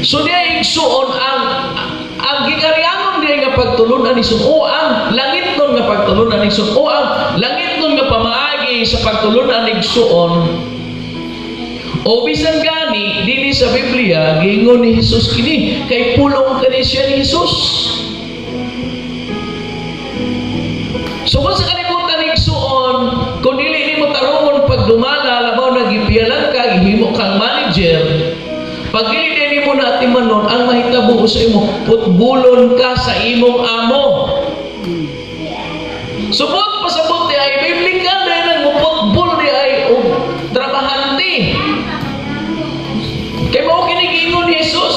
So diya igsuon ang gingarianon diya nga pagtulunan ni Sun, o ang langit nun nga pagtulunan ni Sun, o ang langit nun nga pamaagi sa pagtulunan ni Sun. O bisan gani dili sa Biblia giingon ni Hesus kini kay pulong kani siya ni Hesus. So kung sa kalibutan ni Igsuon, kung dili nimo tarungon pagdumala labaw na gipialan ka gihimo kang manager, pag dili nimo na timanon ang mahitabo sa imo, putbulon ka sa imong amo. Subot pasabot di ay biblika dahil nang muputbul di ay trabahante. Kaya mo kinigingon ni Jesus.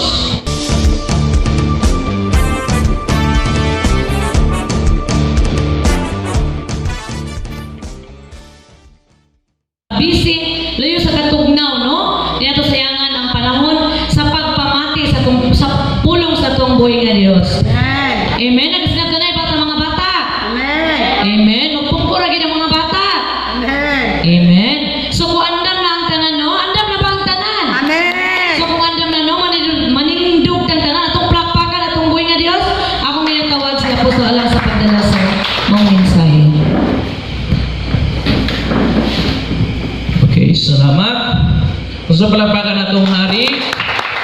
Busy, layo sa katugnaw, no? Dito sayangan ang panahon sa pagpamati sa pulong sa tuong buhay nga Diyos. Amen. Nagsinag na bata mga bata. Amen. Amen. Magpungkura gid ang mga bata. Amen. Amen. So kung andam na ang tanan, no? Andam na ba ang tanan? Amen. So kung andam na, no? Manindog kang tanan, atong plakpakan, atong buhay nga Diyos, akong ginatawag sila po sa alang sa pagdala sa mga mensahe. Okay, salamat. Kung sa palapakan atong hari,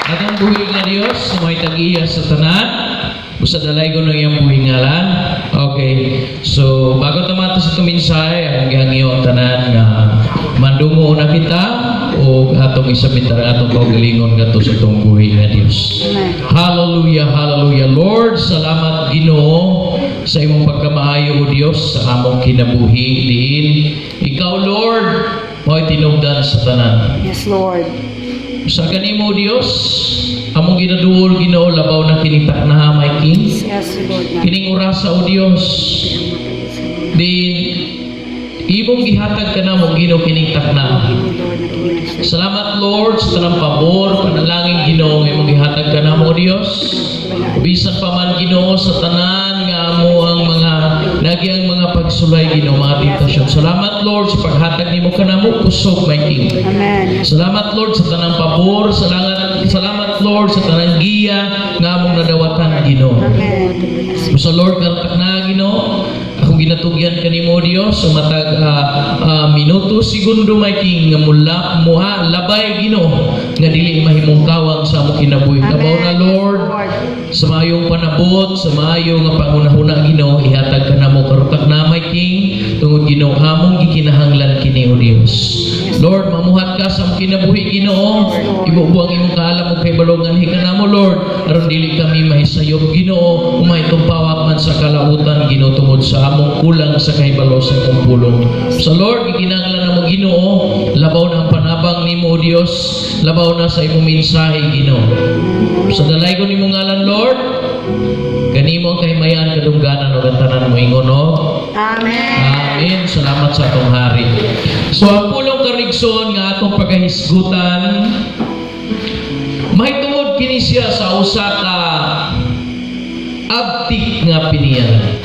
atong buhi nga Diyos, sumay tagiya sa tanan, usa dalay ko ng iyang buhi ngalan. Okay, so bago tamato sa itong mensahe, ang gihangyo tanan nga mandungo na kita o atong isabitar atong kaugalingon gato sa itong buhi nga Diyos. Hallelujah, hallelujah. Lord, salamat Ginoo sa imong pagkamaayo o Diyos sa among kinabuhi diin. Ikaw Lord, mo'y tinugdan sa tanan. Yes, Lord. Sa kanimo Dios, among ginaduol Ginoo labaw na kining taknahamay king. Yes, Lord. Kining orasa o Dios. Din imong gihatag kanamo Ginoo kining takna. Salamat Lord sa tanang pabor, panalangin Ginoo nga imong gihatag kanamo Dios. Bisan pa man Ginoo sa tanan nga amo ang mga nagiang mga pagsulay Ginoo mga tentasyon. Salamat Lord sa paghatag nimo kanamo kusog my king. Amen. Salamat Lord sa tanang pabor, salamat Lord sa tanang giya nga among nadawatan Ginoo. Amen. So Lord karatak na Ginoo, akong ginatugyan kanimo Dios sa matag minuto segundo may king nga mula muha labay Ginoo nga dili mahimong kawang sa among kinabuhi. Labaw na Lord sa maayong panabot, sa maayong nga pangunahuna Ginoo, ihatag kanamo karutak na may king tungod Ginoo among gikinahanglan kini o Dios. Lord, mamuhat ka sa among kinabuhi Ginoo, ibubuang imong kaalam ug kay balongan hikanamo Lord, aron dili kami mahisayop Ginoo, umay tumpawak man sa kalautan Ginoo tungod sa among kulang sa kahibalo sa imong pulong. So Lord, gikinahanglan namo Ginoo, labaw na ang panabang nimo o Dios, labaw na sa imong mensahe Ginoo. Sa dalay ko nimong ngalan Lord, kanimo ang kahimayan kadungganan o gantanan mo ingon no? Amen. Amen. Salamat sa atong hari. So ang pulong karigson nga atong pagahisgutan, mahitungod kini siya sa usa ka abtik nga piniyalan.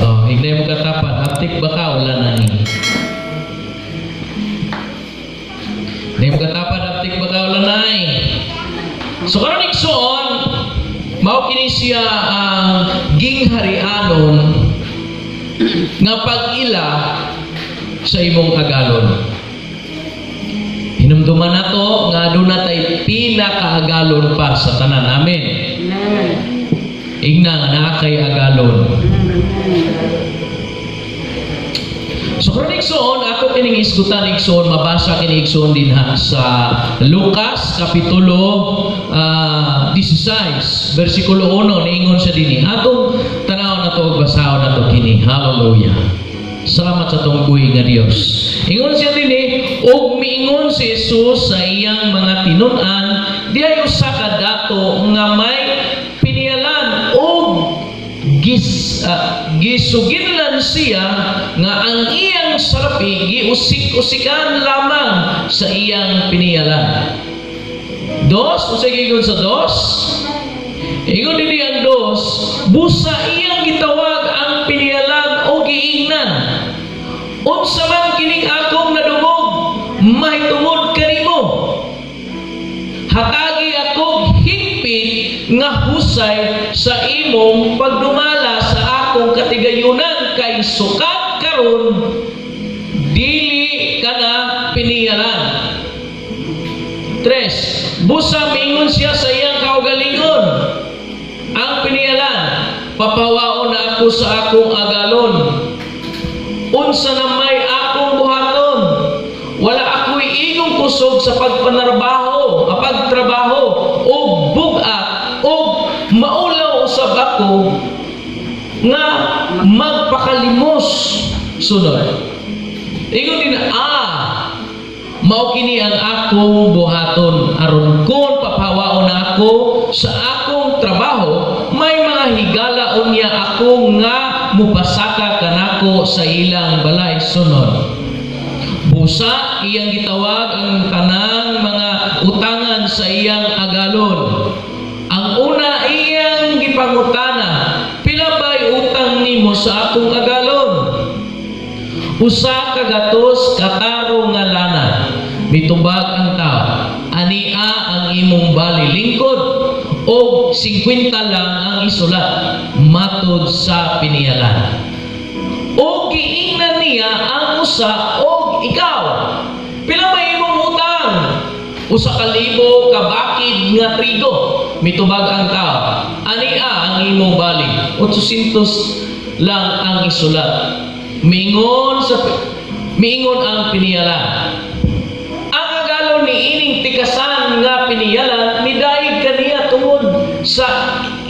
Oh, ignay mo katapan, abtik ba ka wala na ni? Ignay mo katapan, abtik ba ka wala na ni? So karon igsoon, mao kini siya ang gingharianon nga pag-ila sa imong agalon. Hinumduman nato nga aduna tay pinakaagalon pa sa tanan. Amen. Igna nga naa kay agalon. So karon igsoon, ako kining isgutan igsoon, mabasa kini igsoon din ha sa Lucas kapitulo 16 versikulo 1 niingon sa dinhi. Atong tanaw nato ug basahon nato kini. Hallelujah. Salamat sa tong buhi nga Dios. Ingon siya dinhi, ug miingon si Jesus sa iyang mga tinun-an, diay usa ka dato nga may pinialan og gisuginlan siya nga ang iyang salapi giusik-usikan lamang sa iyang pinialan. Dos, usa gigon sa dos. Ingon dinhi ang dos, busa iyang gitawag ang pinialan o giingnan. Unsa man kining akong nadungog, mahitungod kanimo. Hatagi ako higpit nga husay sa imong pagdumala sa akong katigayunan kay sukat karon dili ka na piniyalan. 3. Busa mingon siya sa iyang kaugalingon ang piniyalan, papawaon na ako sa akong agalon, unsa na may akong buhaton, wala ako'y igong kusog sa pagtrabaho o bugat o maulaw usab ako nga magpakalimos. Sunod, ingon din, mao kini ang akong buhaton, aron kun papawaon na ako sa akong trabaho, may mga higala unya ako nga mupasaka kanako sa ilang balay. Sunod, busa iyang gitawag ang tanang mga utangan sa iyang agalon. Ang una iyang gipangutana, pila ba'y utang nimo sa akong agalon? Usa ka gatos kataro nga lana. Mitubag ang tao, ania ang imong bali lingkod o 50 lang ang isulat matud sa piniyalan. O giingnan niya ang usa o ikaw, pila may imong utang? Usa ka libo ka bakid nga trigo. Mitubag ang tao, ania ang imong bali 800 lang ang isulat. Mingon ang piniyalan. Ang agalon ni ining tikasan nga piniyalan, midaig kaniya tungod sa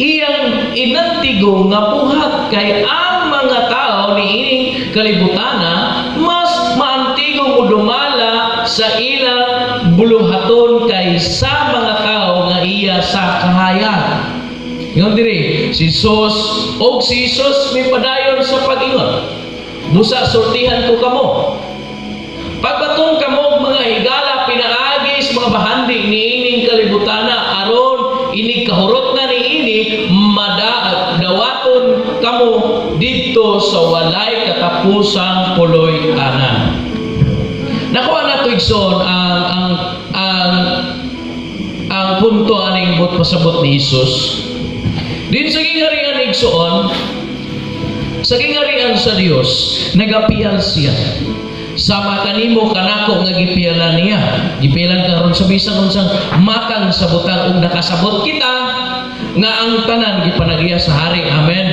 iyang inantigo nga buhat, kay ang mga tao ni ining kalibutana mas maantigo mo dumala sa ilang buluhaton kaysa mga tao nga iya sa kahayan. Ngayon diri, si Jesus may padayon sa pag-ingon. Busa sortihan ko kamo. Pagbatong kamo mga higala pinaagis mga bahandi ni ining kalibutana, aron inig kahurot na ni ini dawaton kamo dito sa walay katapusang puloy anan. Nakuha na to igsoon ang punto aning but pasabot ni Jesus. Din sa gingarian igsoon, sa gingarian sa Dios, nagapiyal siya. Sama kanimo kanako nga gipialan niya. Gipialan karon sa bisan unsang matang sa butang ug nakasabot kita nga ang tanan gipanagiya sa hari. Amen.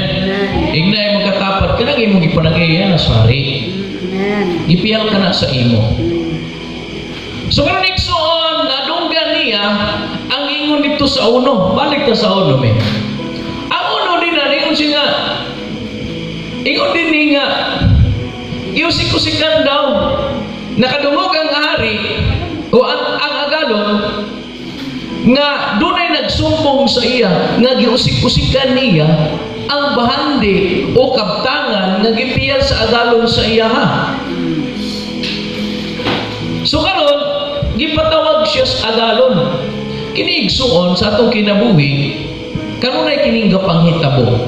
Ignay magkatapat kanang imo gipanagiya sa hari. Gipial ka na sa imo. So karon igsoon nadunggan niya ang ingon dito sa uno. Balik ta sa uno me. Ang uno din na ingon siya. Ingon din niya, iusik-usikan daw, nakadungog ang hari o ang agalon nga dunay nagsumbong sa iya nga giusik-usikan niya ang bahandi o kabtangan nga gipiyal sa agalon sa iya ha. So karon gipatawag siya sa agalon. Kini igsuon sa atong kinabuhi kanunay kining gapanghitabo.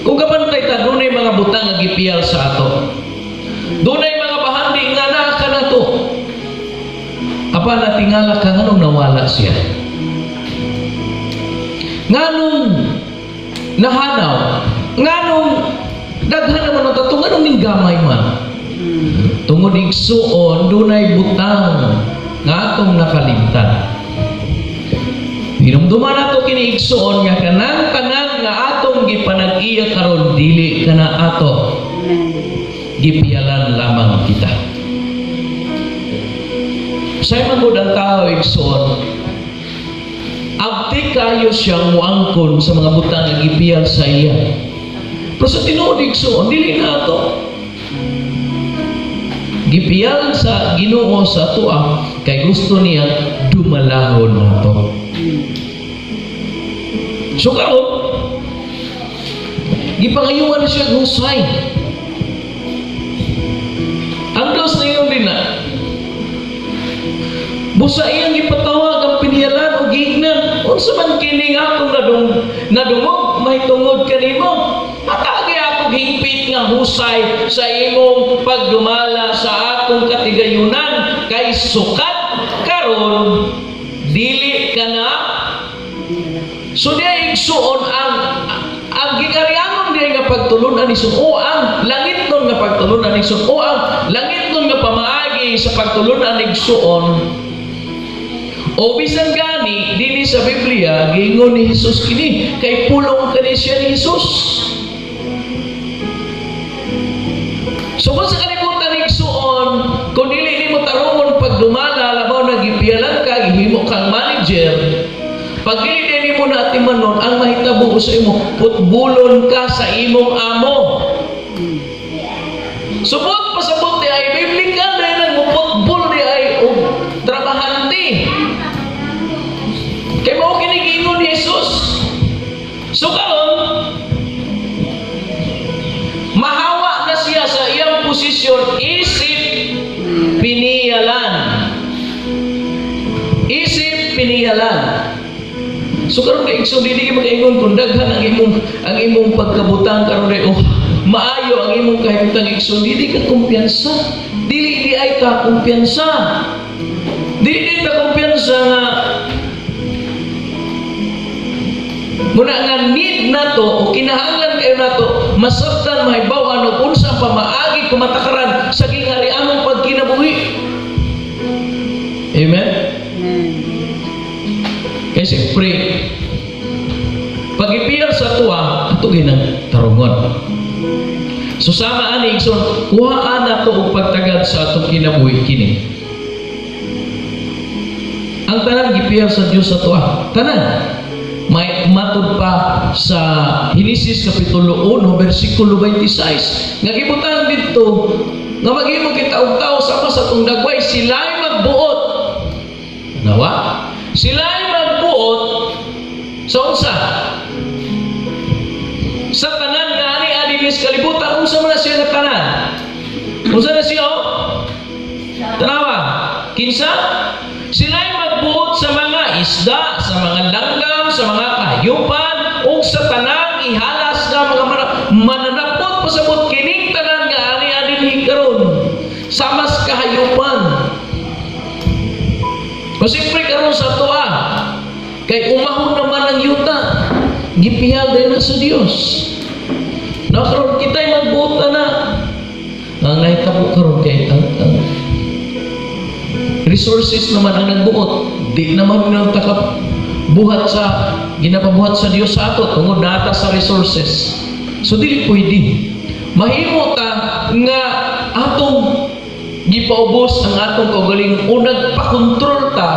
Kung kapantay ta, dunay mga butang nga gipiyal sa ato. Dunay mga bahandi nga naka na to. Apa natingala ka nganong nawala siya? Nganong nahanaw? Nganong daghan naman ang tato? Nganong ninggamay man? Tungod igsuon, dunay butang nga atong nakalimtan. Hinumduman nato kini igsuon nga kanang tanan nga atong gipanag-iya karon dili kana ato. Gipialan lamang kita. Say magud ang tao igsuon. Abti kayo siyang muangkon sa mga butang nga gipiyal sa iya. Pero sa tinuod igsuon dili na ato. Gipiyal sa Ginoo sa tuwa kay gusto niya dumalahon nato. So karon gipangayuan siya husay. Ang Diyos na yun din na busa iyang ipatawag ang piniyalan o gignan. Unsa man kining akong nadungog mahitungod kanimo. Atagi ako hingpit nga husay sa imong pagdumala sa akong katigayunan kay sukat karon dili ka na So diya igsuon ang gingariangon diya nga pagtulunan ni Sun, o ang langit nun nga pagtulunan ni Sun, o ang langit nun nga pamaagi sa pagtulunan ni Igsuon. O bisan gani dinhi sa Biblia giingon ni Hesus kini kay pulong kani siya ni Hesus. So kung sa kalibutan ni Igsuon, kung dili nimo tarungon pag dumala labaw na gipialan ka, gihimo kang manager, pag dili nimo na atimanon, ang mahitabo sa imo, putbulon ka sa imong amo. Subot pasabot di ay biblika na nang muputbol di ay trabahante. Kaya mo kinigingon ni Jesus. So karon, mahawa na siya sa iyang posisyon, isip piniyalan. Isip piniyalan. So karon kay igsoon dili ka mag-ingon kung daghan ang imong pagkabutang karon day maayo ang imong kahimtang igsoon dili ka kumpiyansa. Dili di ay ka kumpiyansa. Dili ta kumpiyansa nga muna nga need nato o kinahanglan kayo nato masabtan mahibaw-an og unsa pa maagi kumatakaran sa gingharianong pagkinabuhi. Amen. Kaya siyempre, pag-ipiyal sa tuwa, ito ginang tarungon. So sama ani igsoon, kuhaan na ito og pagtagad sa atong kinabuhi kini. Ang tanan gipiyal sa Dios sa tuwa, tanan. May matud pa sa Henesis Kapitulo 1, versikulo 26. Nga gibutang dito, nga maghimo kita og tao sama sa atong dagway, sila'y magbuot. Nawa? Sila'y magbuot sa unsa? Sa tanan nga ani sa kalibutan, unsa man na siya nga tanan? Unsa na siya? Tanawa? Kinsa? Sila'y magbuot sa mga isda, sa mga langgam, sa mga kahayupan, o sa tanang ihalas na mga mananapot pasabot kining tanan nga ani hikaron sa mas kahayupan. O siyempre karon sa tuwa, kay umahon naman ang yuta, gipihal din na sa Dios. Nakaroon kita'y magbuot na. Ang nahitabo karon kay ang resources naman ang nagbuot. Di naman minagtakap buhat sa ginapabuhat sa Dios sa ato tungod nata sa resources. So dili pwede. Mahimo ta nga atong gipaubos ang atong kaugalingon o nagpakontrol ta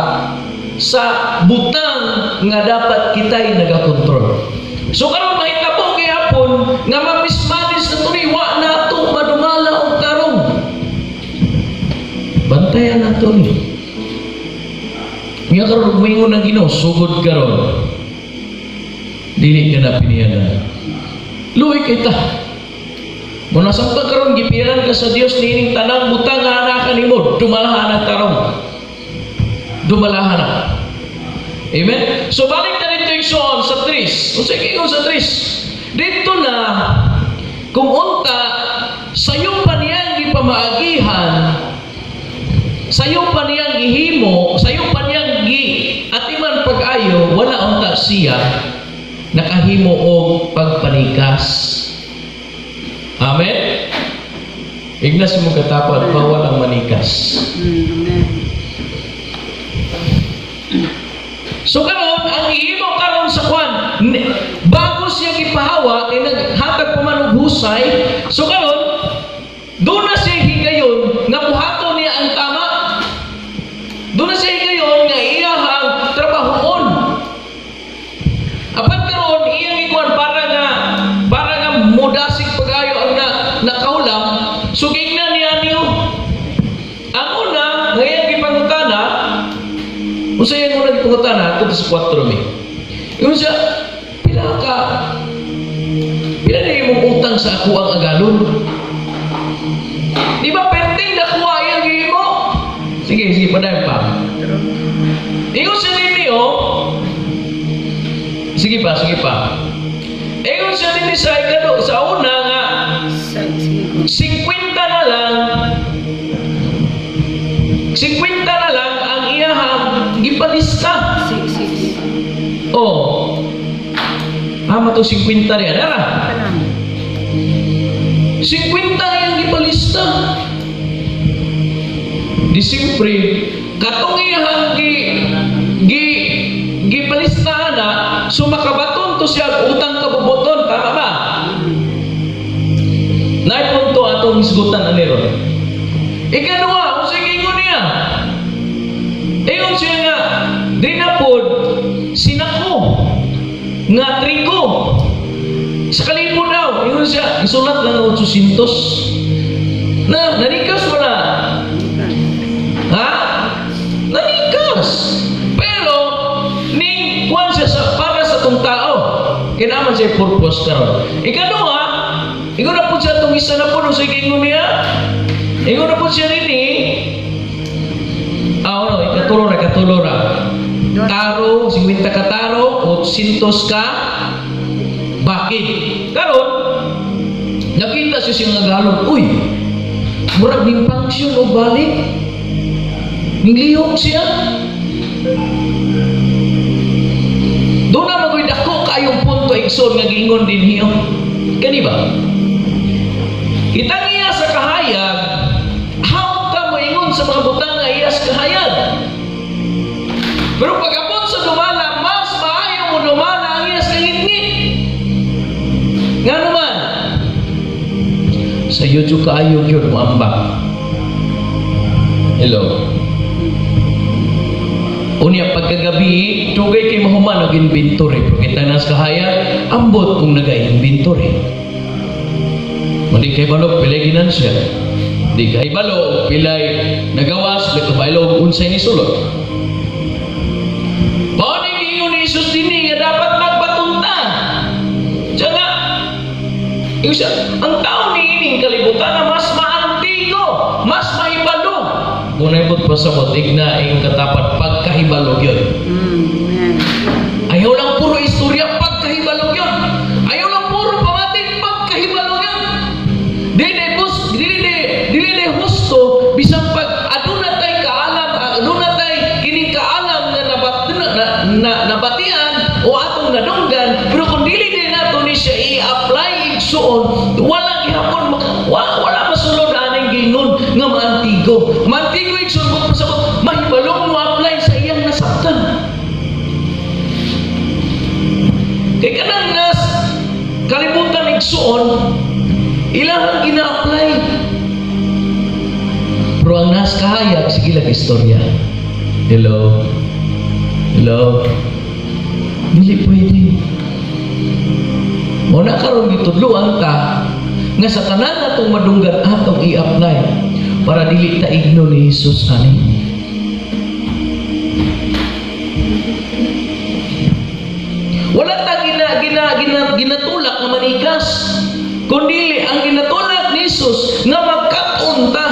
sa butang nga dapat kita'y nagakontrol. So karon mahitabo gyapon nga mamismanis na tuniwa na ato madumala og tarong. Bantayan nato ni. Nga karon umingon ng Ginoo, sugod karon. Dili ka na piniyagan. Luoy kita. Muna samtang karon gipilan ka sa Dios nining tanang butang nga anak nimo, dumalahan ang tarong. Dumalahan na. Amen? So balik na dito yung soon sa 3. Unsa kingon sa 3? Dito na kung unta sayo pa niyang gipamaagihan, sayo pa niyang gihimo, sayo pa niyang atiman pag-ayo, wala unta siya nakahimo og pagpanikas. Amen? Ignas mo katapat, bawal ang manikas. So karon ang ihimo karon sa kwan, bago siya gipahawa kay naghatag pa man og husay. So karon doon na siya higayon nga buhaton niya ang tama. Doon na siya higayon nga iyahang trabahoon. Apan karon iyang ikuan para nga mudasig pagayo ang nakaulam. So gingnan niya niyo. Ang una ngayon gipangutana. Unsa yung unang gipangutana ito sa 4 mi. Yung siya pila na imong utang sa ako ang agalon. Di ba perting nakuha yung gihimo? Sige, padayon pa. Ingon siya din niyo. Sige pa. Ingon siya din sa ikado, sa una nga 50 na lang ang iyahang gipalista. Oh. Ama to 50 rin. Ara. 50 yang gipalista. Di siyempre, katong iyang gipalista na, sumakabaton to siya utang kabubuton. Tama ba? Naipunto atong isgutan na nero. Ikaduha, kung sige ingon niya. Ingon siya nga, di na po, sinako, nga trigo. Sa kalibo daw, ingon siya, isulat lang ang 800. Nanikas mo na. Ha? Nanikas. Pero, kuwan siya para sa itong tao. Kinaman siya purpose karon. Ikaduha, ingon na po siya itong isa na po, nung sige ingon niya, ingon na po siya rin ikatulora. Taro, 50 ka taro, 800 ka bakit? Karon, nakita siya siyang nagalog, uy, murag ning pangsyon o balik, ninglihok siya. Doon na magoy dako kayong punto igsoon nga giingon din hiyo. Kani ba? Kitang iya sa kahayag, how ka mo ingon sa mga butang nga iya sa kahayag? Pero pag-abot sa dumala, mas maayo mo dumala ang iya sa ngit-ngit. Nga naman, sa YouTube kaayo yun mo ambak. Hello. Unya pagkagabi, tugay kay mahuman og inventory. Pero kita nas kahayag, ambot kung naga-inventory. Hindi kay balog pilay ginansya. Hindi kay balog pilay nagawas, beto balog unsay ni sulod. Mao ni giingon ni Jesus dinhi nga dapat magpatunta. Diyan nga. Isa, ang tao ni ining kalibutan na mas maantigo, mas mahibalo. Kung naibot pa sa botig na iyong katapat pagkahibalog yun. Ayaw lang puro istorya pagkahibalog yun. Ayaw lang puro pamating pagkahibalog yun. Dili husto bisang pag aduna tay kaalam, aduna tay kining kaalam na nabatian o atong nadunggan, pero kung dili nato ni siya i-apply igsoon, wala gihapon wala masulod aning giingon nga maantigo igsoon mo pasabot mahibalong mo apply sa iyang nasabtan. Kay kanang nas kalibutan igsoon ilang gina-apply. Pero ang nas kahayag, sige lang istorya. Hello? Hindi pwede. Muna karon gitudluan ta nga sa tanan natong madunggan atong i-apply para dili ta igno ni Jesus ani. Wala ta ginatulak nga manikas, kundi ang ginatulak ni Jesus nga magkaton ta,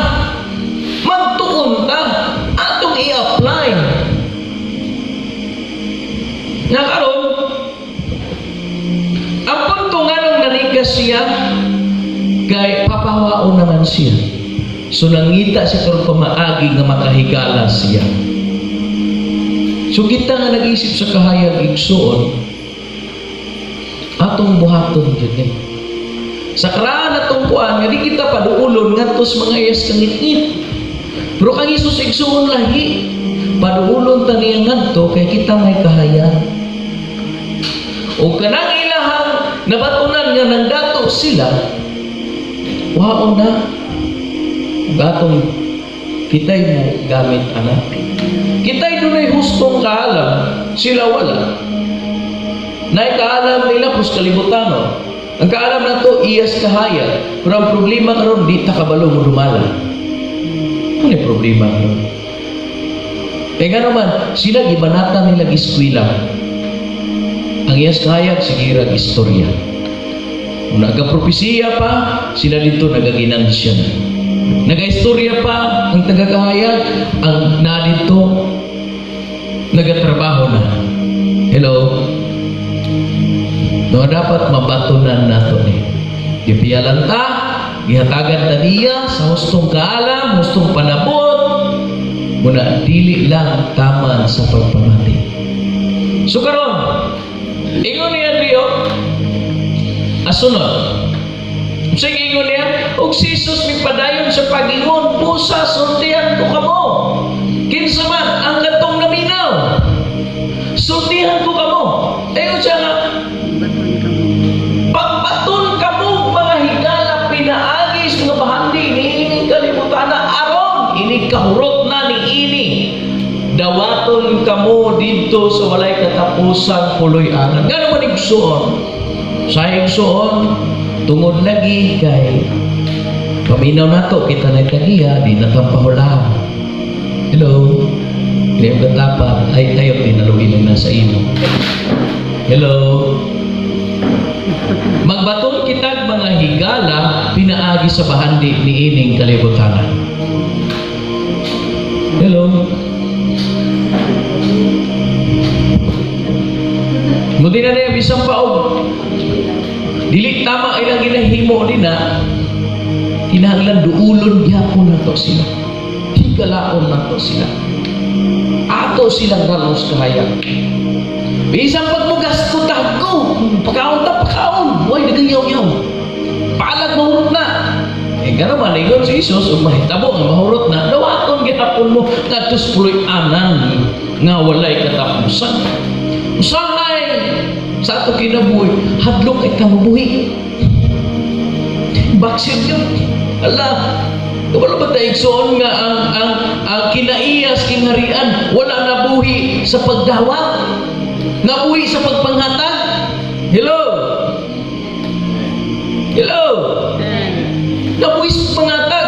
magtuon ta, atong i-apply. Nga karon, ang punto nga nung nanikas siya, kay papawaon naman siya. So nangita siya karon pamaagi nga makahigala siya. So kita nga nag-isip sa kahayag igsoon, atong buhaton yun. Sa karaan atong kuan, nga di kita paduulon ngadtos mga iyas kangit-ngit. Pero kang Isus igsoon lahi, paduulon ta niya ngadto kay kita may kahayag. O kanang ilahang nabatunan nga nang dato sila, waon na gatong kitay mo gamit anak. Kitay dunay hustong kaalam, sila wala. Nay kaalam nila pus kalibutan. Ang kaalam na to iyas kahayag. Pero ang problema karon di ta kabalo mo dumala. Ano yung problema karon? Kaya nga naman, sila gibanatan nila eskwela. Ang iyas kahayag sige rag istorya. Kung nagapropesiya pa, sila dito nagaginansya na. Nag-istorya pa ang tagakahayag, ang nadito nagatrabaho na. Hello? No, dapat mabatunan nato ni. Gipiyalan ta, gihatagan ta niya sa hustong kaalam, hustong panabot, muna dili lang taman sa pagpamati. So karon, ingon niya Dio, Asunod. Sige ingon niya, og si Jesus mi padayon sa pag-ingon, pusa sultihan ko kamo. Kinsa man ang katong naminaw? Sultihan ko kamo. Ayon siya nga, pagbaton kamo mga higala pinaagis mga bahandi niining kalibutan na aron ini kahurot na ni ini. Dawaton kamo dito sa walay katapusang puloy-anan. Nga naman igsuon? Sa igsuon, tungod lagi kay paminaw nato kita nagkagiya, di natampahulahan. Hello? Hindi yung katapat, ay tayo tinalugin lang nasa imo. Hello? Magbaton kitag mga higala, pinaagi sa bahandi ni ining kalibutan. Hello? Muti na yung bisang paog. Dili tama ilang ginahimo din na kinahanglan duulon gyapon nato sila. Higalaon nato sila. Ato silang dalos kahayag. Bisang pagmugas ko tago, pagkaon ta pagkaon, way nagayaw-yaw. Paalag mahurot na. Gano'n man, ingon si Jesus, ug mahitabo nga mahurot na, dawaton gyapon mo katus puloy-anan nga walay katapusan. Usahay sa ato kinabuhi, hadlok ay kamabuhi. Baksit yun. Ala, wala ba tayo igsoon nga ang kinaiyas, kingharian, wala nabuhi sa pagdawat, nabuhi sa pagpanghatag. Hello? Hello? Nabuhi sa pagpanghatag.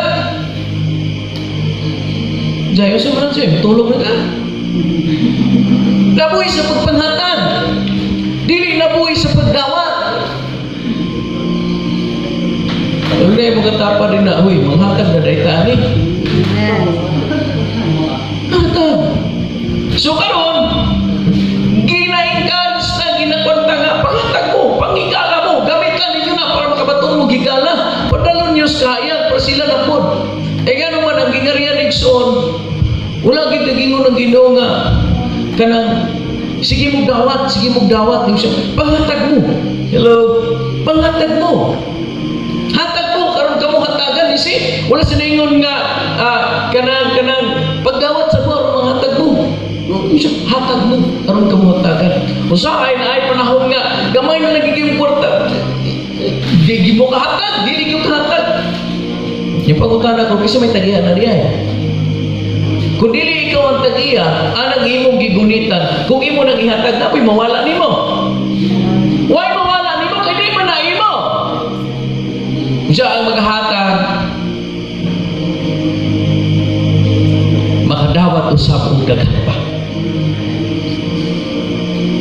Jayo sa mga siya, tulong na ka. Nabuhi sa pagpanghatag. Dili nabuhi sa pagdawat. Ano na yung magkatapa din na, huy, manghatag na dayta ni. Hatag. So karon, ginaingkans na ginakwanta nga, panghatag mo, pangigala mo, gamit lang ninyo na para makabatong mo gigala. Padalon nyo sa hayag, para sila na po. Gano'n man, ang gingarian igsoon, wala ginagingon ng Ginoo nga, kanang, sige mo dawat, panghatag mo. Hello? Panghatag mo. Hatag mo, karon kamo hatagan, isi. Wala sinaingon nga, kanang, pagdawat sa mo, mga hatag mo. Hatag mo, karon kamo hatagan. Usahay na ay panahon nga, gamay na nagiging porta. Di mo kahatag, di mo kahatag. Yung pagutana ko, kasi may tagihan na diyan. Kung dili ikaw ang tagiya, anang imong gigunitan, kung imo nang ihatag na, mawala nimo. Why mawala nimo? Kaya di man na imo. Siya ang maghahatag, makadawat usap og daghan pa.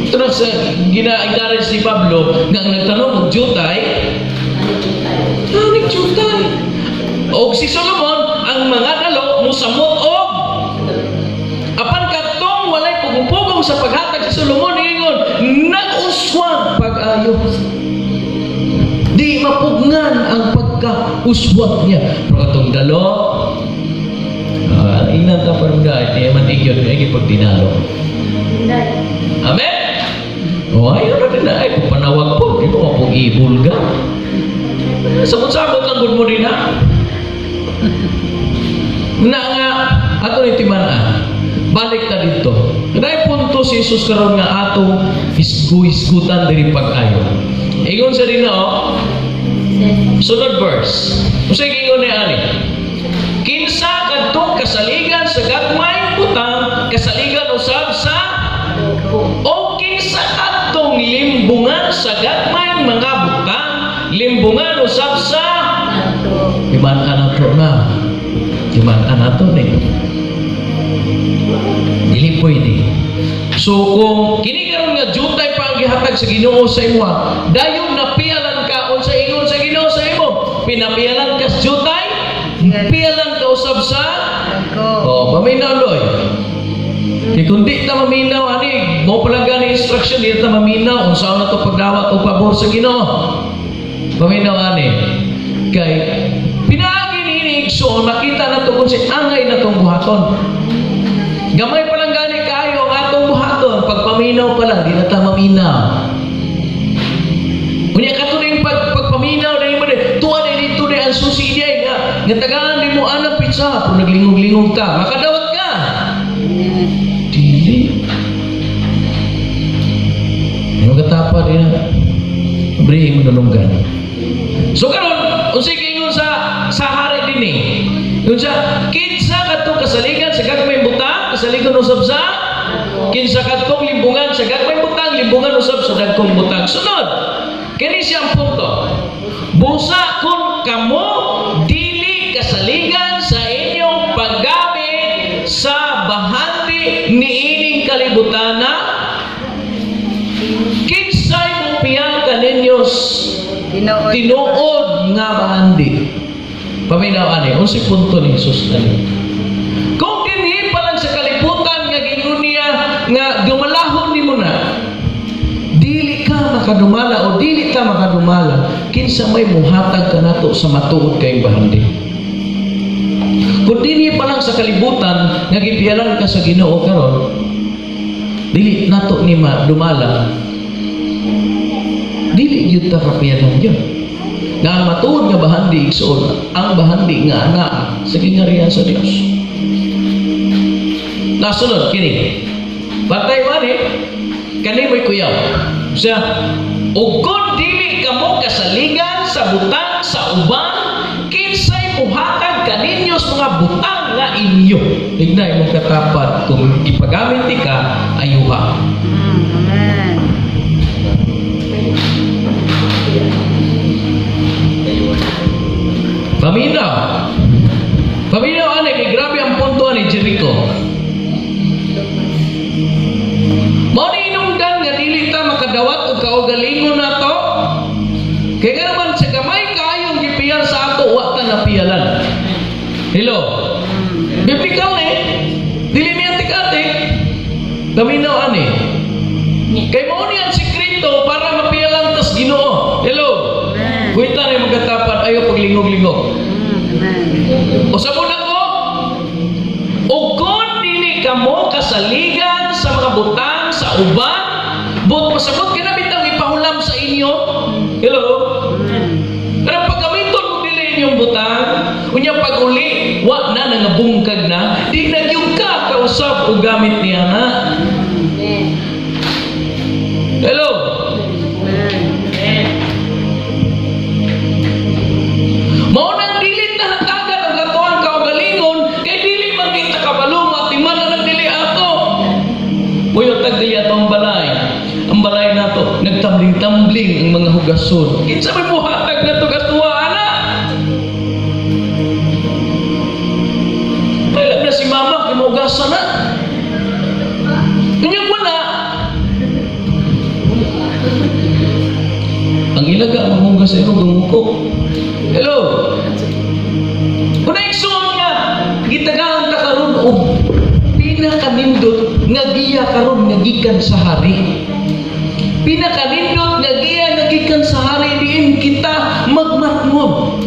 Ito na sa gina-encourage ni Pablo, nga nagtanong og jutay, jutay. Og si Solomon, ang mga dalo, musamot og apan katong walay pugong-pugong sa paghatag si Solomon, ingon, nag-uswag pag-ayo. Di mapugnan ang pagka-uswag niya. Pero katong dalo, inan ka parang dahil, di man igyot nga, ipagdinalo. Amen? O, ayaw na din na, ay, kung panawag po, di mo mapug-ibulga. Sabot-sabot lang mo rin na. Na nga, ato ni Timanan, balik na dito. Dahil punto si Jesus karon nga ato hisgutan diri pag-ayo. Ingon sa rin sunod verse. Kasi ingon ni ani. Kinsa kadtong kasaligan sa gagmayng butang, kasaligan usab sa o kinsa kadtong limbungan sa gagmayng mga butang, limbungan usab sa iman anato na. Iman anato ni. Dili pwede. So kung kini karon nga jutay pa ang gihatag sa Ginoo sa imo, dayon napialan ka unsa ingon sa Ginoo sa imo, pinapialan ka sa jutay, pialan ka usab sa paminaw loy. Kaya kung di ta maminaw ani, mo pala gani instruction di ta maminaw unsa na to pagdawat o pabor sa Ginoo. Paminaw ani. Kay pinaagi ni so makita na to kung si angay na tong buhaton. Gamay pa lang gani kayo ang atong buhaton, pag paminaw pa lang, di na ta maminaw. Unya kato ning nga tagaan di mo anang pizza, kung naglingog-lingog ka, makadawat ka. Dili. Yung katapa rin na, bring mo nalunggan. So karon, unsay kaingon sa hari din eh. Yun siya, kinsa kadtong kasaligan sa gagmay butang, kasaligan usab sa kinsa kadtong limbungan sa gagmay butang, limbungan usab sa dagkong butang. Sunod, kini siyang punto. Busa kun kamo dili kasaligan sa inyong paggamit sa bahandi niining kalibutana, kinsay mo piyang kaninyos tinuod nga bahandi. Paminaw ani, unsay punto ni Jesus ani? Kung dinhi pa lang sa kalibutan nga gingon niya nga dumalahon nimo na, dili ka makadumala o dili ka makadumala, kinsa may muhatag ka nato sa matuod kayong bahandi. Kung dinhi pa lang sa kalibutan nga gipialan ka sa Ginoo karon, dili nato ni dumala, dili gyud ta kapianan gyud. Nga ang matuod nga bahandi igsoon, ang bahandi nga anak sa gingarihan sa Dios. Nasunod kini. Batay man kani mo'y kuyaw. Siya, ug kun dili kamo kasaligan sa butang sa uban, kinsay muhatag kaninyo sa mga butang nga inyo. Ignay mo katapat kung ipagamit ka, ayuha. Amen. Paminaw ani, kay grabe ang punto ni Jericho. Mao ni inungdan nga dili ta makadawat og kaugalingon nato. Kay naman sa gamay kaayong gipiyal sa ato wa ta napiyalan. Hello. Biblikal ni dili niya tik-atik. Paminaw ani. Kay mao ni ang sekreto para mapiyalan tas Ginoo. Hello. Kuita ni magkatapat ayo paglingog-lingog. O sa muna ko, o kung dili ka mo kasaligan sa mga butang sa uban, but pasabot ka na bitang ipahulam sa inyo. Hello? Pero pagkamiton mo dili inyong butang, unya pag-uli, wa na nangabungkag na, di nagyong ka kausap o gamit niya na. Hello? Mao nang dili na hatagan ang katuan kaugalingon kay dili man kita kabalo matiman na dili ato. Puyo tag dili ato ang balay. Ang balay nato nagtambling-tambling ang mga hugason. Kinsa may buhatag nato katuwa ana? Kailan na si mama kimugasan na? Kanya wala. Ang ilaga ang hugas sa ilo gumuko. Hello. Kuna igsoon nga gitagaan ta karon og pinakanindot nga giya karon nga gikan sa hari. Pinakanindot nga giya nga gikan sa hari diin kita magmatngod.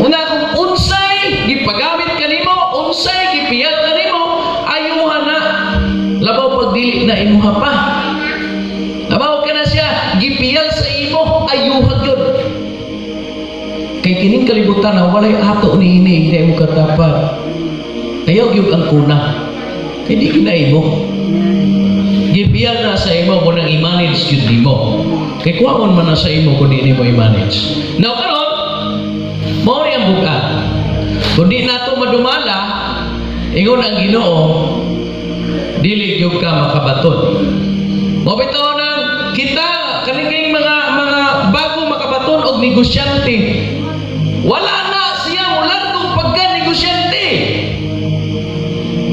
Una kung unsay gipagamit kanimo, unsay gipiyat kanimo, ayuha na. Labaw pag dili na imuha pa. Labaw ka na siya gipiyal sa imo, ayuha gyud. Kay kining kalibutan na walay ato ni ini hindi mo katapat. Ayaw gyud ang kuna. Kay di ginaimo. Gibiyal na sa imo mo nang i-manage gyud nimo. Kay kuwamon man na sa imo kung di mo i-manage. Now karon, mao ni ang bukat. Kung di nato madumala, ingon ang Ginoo, dili gyud ka makabaton. Mo bitaw nang kita kaning mga bago makabaton og negosyante. Wala na siya mula kung pagka-negosyante.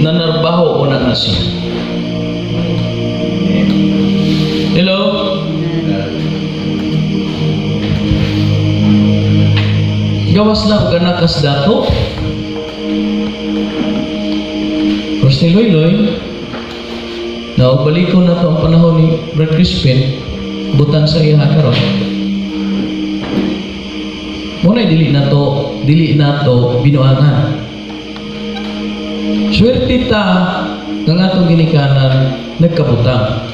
Nanarbaho o na siya. Hello? Gawas lang ka nakas dato. Terus ni Loy, na balik ko na to ang panahon ni Brad Crispin, butang sa iya karon. Muna dili na to binuangan. Swerte ta ng atong ginikanan nagkabutang.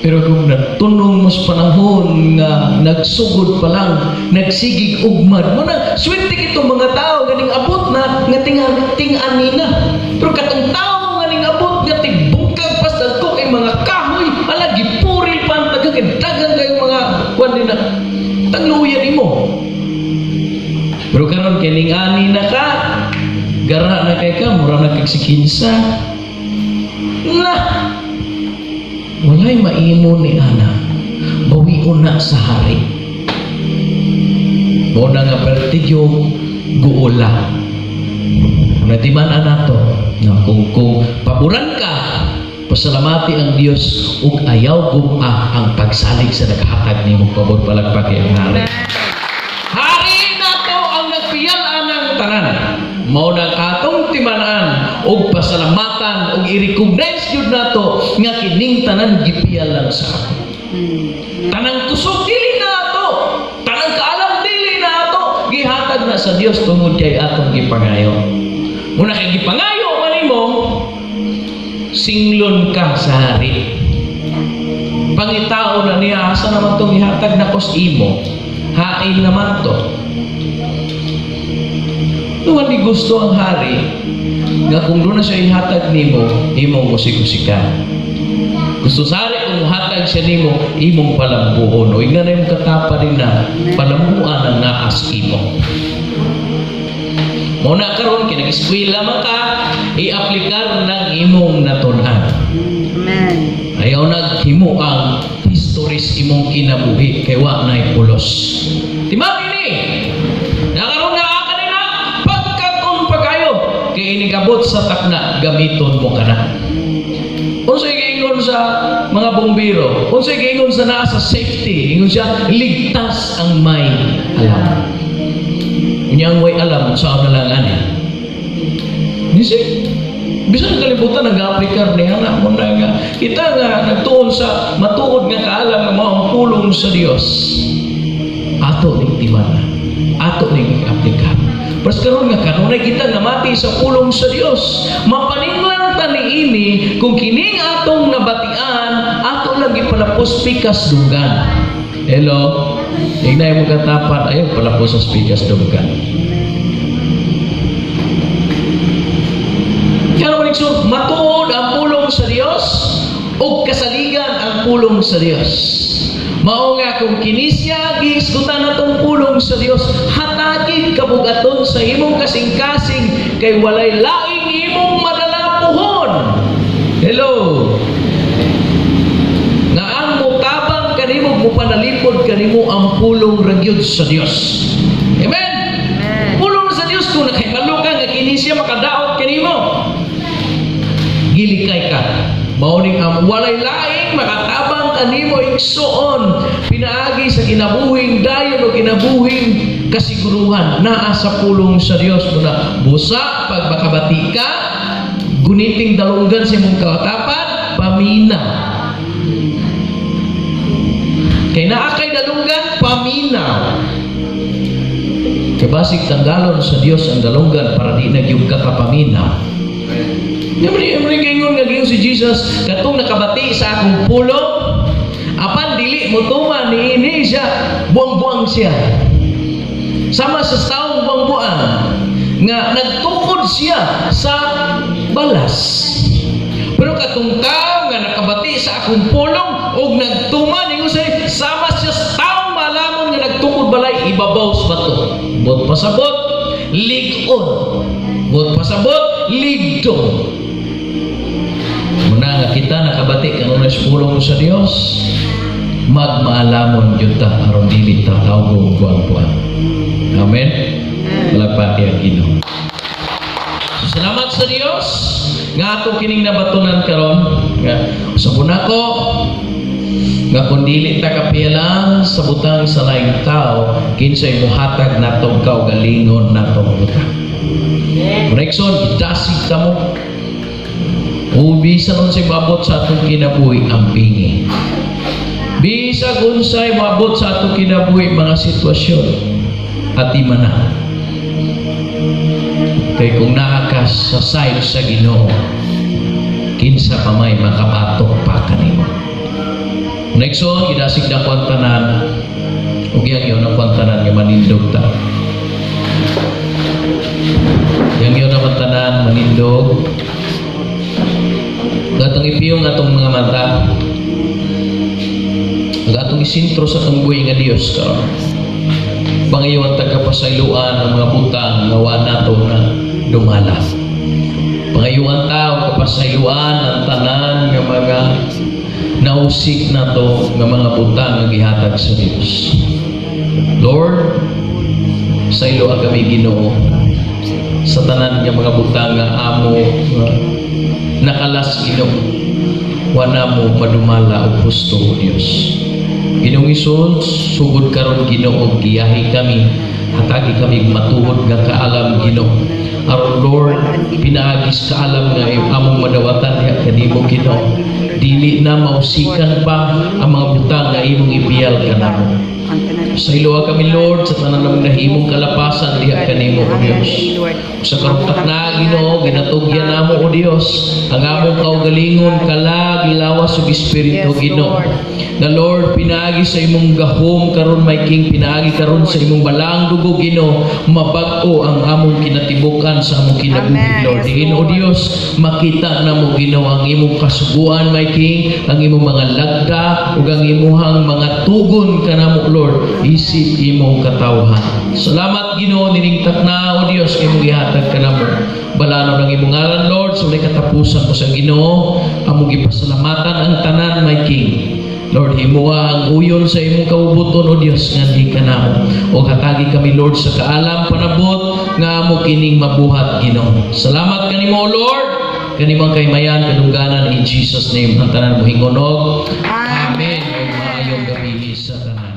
Pero kung natunong mo sa panahon nga nagsugod pa lang, nagsigig ugmad mo na, swerte kitong mga tao ganing abot na nga ting-an nina. Pero katong tao nga ning abot nga tigbungkag pas dagko kay mga kahoy, ala gipuril pa ang dagan kayong mga kuan din na tangluyan nimo. Pero karon kining ani na ka, gara na kay ka, mura na kay sikinsa. Na walay maimo ni ana, bawion na sa hari. Una nga pertigyo guula. Natiman nato na kung paboran ka, pasalamati ang Dios ug ayaw guma ang pagsalig sa naghatag nimo pabor palagpaki ang hari. Hari nato ang nagpiyalaan ng tanan. Mao nang atong timan-an ug pasalamatan ug i-recognize jud nato nga kining tanan gipiyalan sa ato. Tanang kusog dili na ato, tanang kaalam dili na ato, gihatag na sa Dios tungod kay atong gipangayo. Muna kay gipangayo man nimo, singlon ka sa hari. Pangitao na niya asa naman tong ihatag na kos imo, hain naman to. Tuwan di gusto ang hari nga kung doon na siya ihatag nimo, imong musik-musikan. Gusto sa hari kung hatag siya nimo, imong palambuon. O nga na yung katapa rin na palambuan ang naas imo. Muna karon kinag-eskwela man ka, i-aplikar ng imong natunan. Amen. Ayaw naghimo ang historis imong kinabuhi kay wa nay pulos. Timang ini. Nakaroon na kanina pagkaton pa kayo kay inikabot sa takna gamiton mo kana. Unsay giingon sa mga bombero, unsay giingon sa naa sa safety, ingon siya ligtas ang may alam. Unyang way alam sa na lang ani. Bisig bisan kalibutan nag-aplikar ni anak mo na nga kita nga nagtuon sa matuod nga kaalam nga mao pulong sa Dios. Ato ning timan, ato ning aplikar. Pas karon nga kanunay kita nga mati sa pulong sa Dios. Mapaninglan ta niini kung kining atong nabatian, ato lang ipalapos pikas dugan. Hello. Ignay mo katapat ayo palapos sa pikas dugan. Kaya manikso, matuod ang pulong sa Dios o kasaligan ang pulong sa Dios. Mao nga kung kinisya gihisgutan natong pulong sa Dios, hatagin kabugaton sa imong kasing-kasing kay walay laing imong madalapuhon. Hello. Nga ang mutabang kanimo mupanalipod kanimo ang pulong ragyod sa Dios. Amen. Pulong sa Dios kung nakahibalo ka nga kinisya makadaot kanimo. Gilikay ka. Mauning ang walay laing makatabang kanimo igsuon pinaagi sa kinabuhing dayon o kinabuhing kasiguruhan naa sa pulong sa Dios muna busa pag makabati ka guniting dalunggan sa imong katapat pamina kay naa kay dalunggan paminaw kay basig tanggalon sa Dios ang dalunggan para di nagyug ka kapaminaw. Yamri gingon nga giyon si Jesus katong nakabati sa akong pulong apan dili mo tuman niini siya buang-buang siya sama sa taong buang-buang nga nagtukod siya sa balas pero katong tao nga nakabati sa akong pulong og nagtuman ingon siya sama siya sa taong malamon nga nagtukod balay ibabaw sa bato bot pasabot ligon bot pasabot ligdong. Muna nga kita nakabati kanunay sa pulong sa Dios magmaalamon jud ta aron dili ta tawgong buang-buang. Amen. Palagpati ang Ginoo. So, salamat sa Dios nga ato kining nabatunan karon nga usab nako nga kun dili ta kapialang sa butang sa laing tao kinsay mohatag natong kaugalingon natong butang. Konekson idasig ta mo o bisan unsay maabot sa atong kinabuhi ang bingi. Bisag unsay maabot sa atong kinabuhi mga sitwasyon at imana. Kay kung nakakas sa side sa Ginoo, kinsa pa may makabatok pa kanimo. Next one, gidasig na kwan tanan. Ug yang ang kwan tanan nga manindog ta. Yang ang tanan manindog. Gatong ipiyong atong mga mata. Gatong isintro sa atong buhay nga Dios karon. Pangayoon tagapasayloan ang mga butang nga wa nato na dumala. Pangayoon ta kapasayloan ang tanan nga mga nausik na to ng mga butang na gihatag sa Diyos. Lord, sa ilo ang kami Ginoo sa tanan ng mga butang nga amo nakalas Ginoo wala mo padumala o pusto o Diyos. Ginoong Isus, sugod karon Ginoo, giyahi kami, hatagi kami matuhod nga kaalam Ginoo. Aron Lord, pinaagis kaalam nga among madawatan diha kanimo Ginoo. Dili na mausikan pa ang mga butang nga imong ipiyal kanamo. Sa iluwa kami Lord, sa tanan namong nahimong kalapasan diha kanimo o Dios. Sa karutak na Ginoo, ginatugyan namo o Dios ang among kaugalingon kalag lawas ug espiritu Ginoo. Na Lord, pinaagi sa imong gahom karon may king, pinaagi karon sa imong balang dugo Ginoo, mabag-o ang among kinatibukan sa among kinabuhi Lord. Diin o Dios, makita namo Ginoo ang imong kasuguan may king, ang imong mga lagda ug ang imong mga tugon kanamo Lord, isip imong katawhan. Salamat Ginoo nining takna o Dios kay imong gihatag kanamo. Balano ng imong ngalan Lord, sa katapusan ko sa Ginoo, among gipasalamatan ang tanan may king. Lord, himuha ang uyon sa imong kaubuton o Dios nganhi kanamo. O hatagi kami Lord sa kaalam panabot nga amo kining mabuhat Ginoo. Salamat kanimo Lord. Kanimo kay mayan kadungganan in Jesus name ang tanan mo hingonog. Amen. Ug maayong gabi sa tanan.